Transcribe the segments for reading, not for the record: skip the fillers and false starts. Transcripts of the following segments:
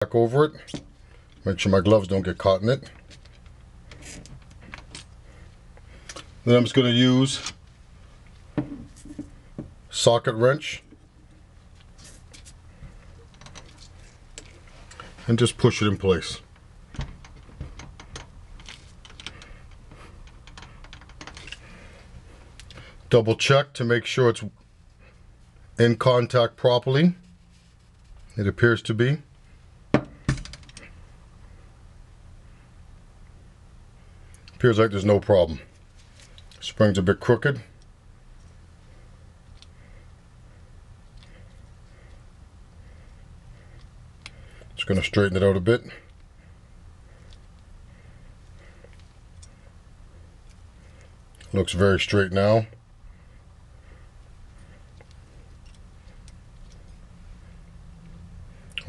back over it. Make sure my gloves don't get caught in it. Then I'm just going to use socket wrench and just push it in place. Double check to make sure it's in contact properly. It appears to be. Appears like there's no problem. Spring's a bit crooked. Just going to straighten it out a bit. Looks very straight now.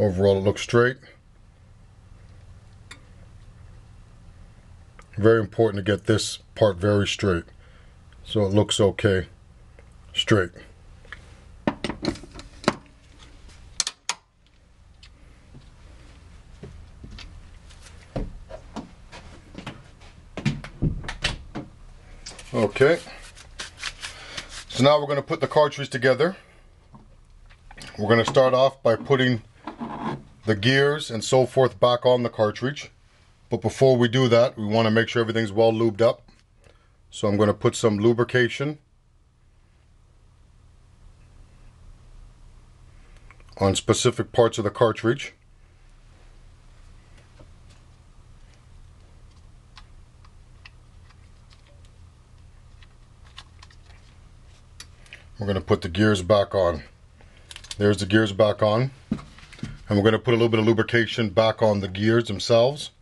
Overall it looks straight. Very important to get this part very straight so it looks okay straight. Okay, so now we're going to put the cartridge together. We're going to start off by putting the gears and so forth back on the cartridge. But before we do that, we want to make sure everything's well lubed up. So I'm going to put some lubrication on specific parts of the cartridge. We're going to put the gears back on. There's the gears back on. And we're going to put a little bit of lubrication back on the gears themselves.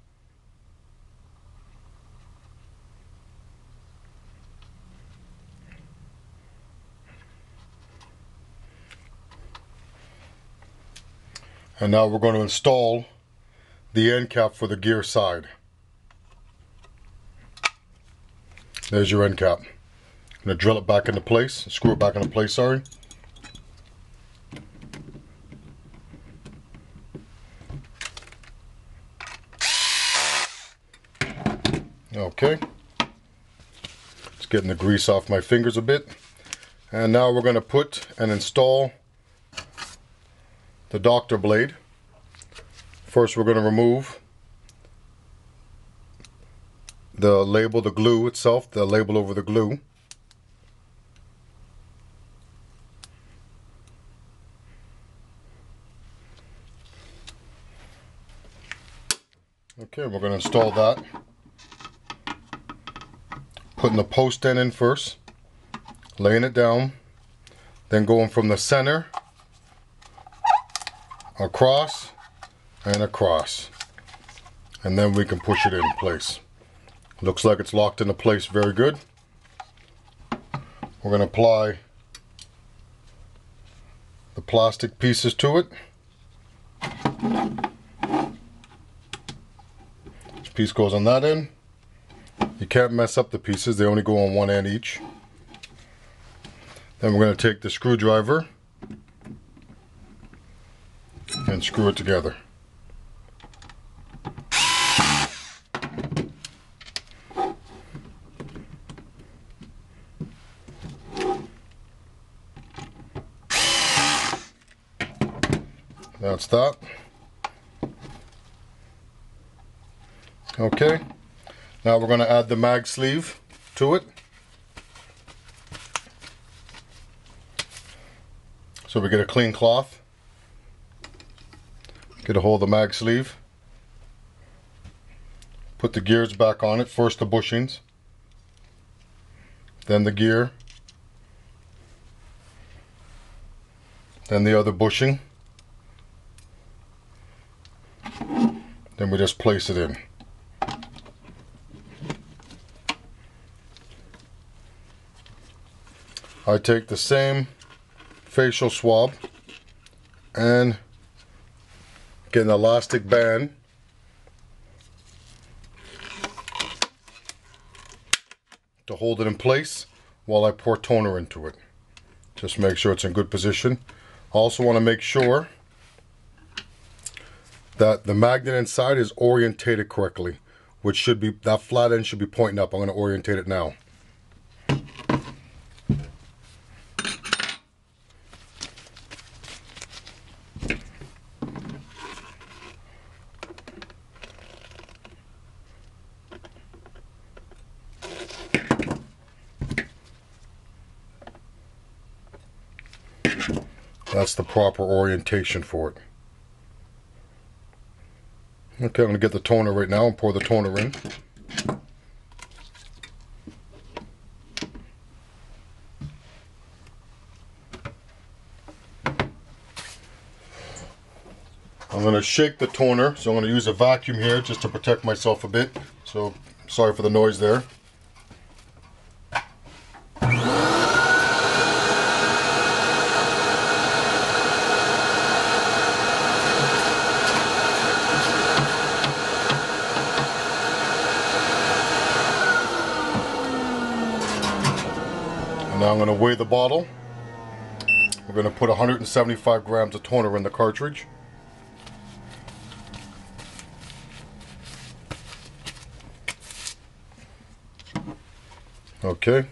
And now we're going to install the end cap for the gear side. There's your end cap. I'm going to drill it back into place, screw it back into place, sorry. Okay. Just getting the grease off my fingers a bit. And now we're going to put and install the doctor blade. First we're going to remove the label, the glue itself, the label over the glue. Okay, we're going to install that. Putting the post end in first, laying it down, then going from the center across and across, and then we can push it in place. Looks like it's locked into place very good. We're going to apply the plastic pieces to it. This piece goes on that end. You can't mess up the pieces, they only go on one end each. Then we're going to take the screwdriver and screw it together. That's that. Okay, now we're going to add the mag sleeve to it. So we get a clean cloth. Get a hold of the mag sleeve. Put the gears back on it. First the bushings, then the gear, then the other bushing. Then we just place it in. I take the same facial swab and get an elastic band to hold it in place while I pour toner into it. Just make sure it's in good position. Also want to make sure that the magnet inside is orientated correctly, which should be, that flat end should be pointing up. I'm going to orientate it now. That's the proper orientation for it. Okay, I'm going to get the toner right now and pour the toner in. I'm going to shake the toner, so I'm going to use a vacuum here just to protect myself a bit. So, sorry for the noise there. Now I'm going to weigh the bottle. We're going to put 175 grams of toner in the cartridge. Okay.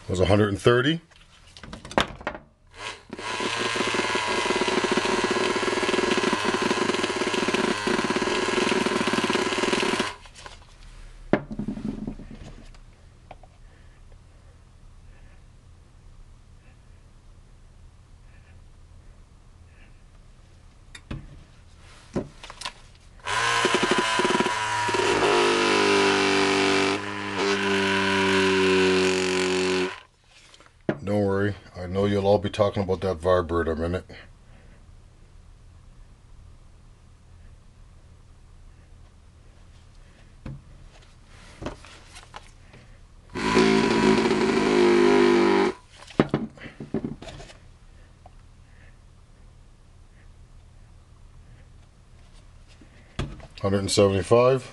Was 130. Don't worry, I know you'll all be talking about that vibrator in a minute. $175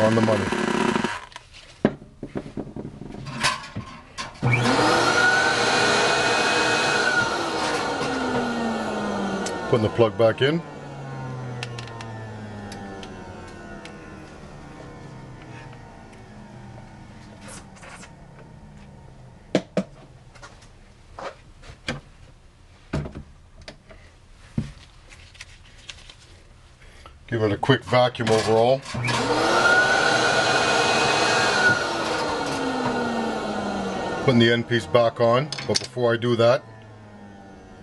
on the money. Putting the plug back in. Give it a quick vacuum overall. Putting the end piece back on, but before I do that,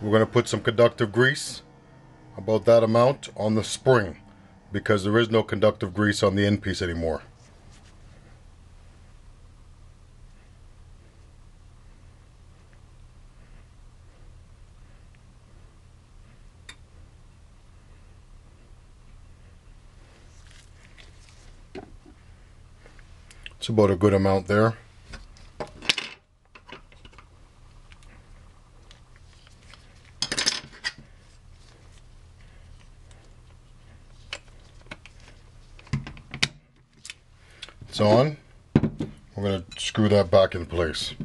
we're going to put some conductive grease, about that amount, on the spring, because there is no conductive grease on the end piece anymore. It's about a good amount there. It's on. We're going to screw that back in place.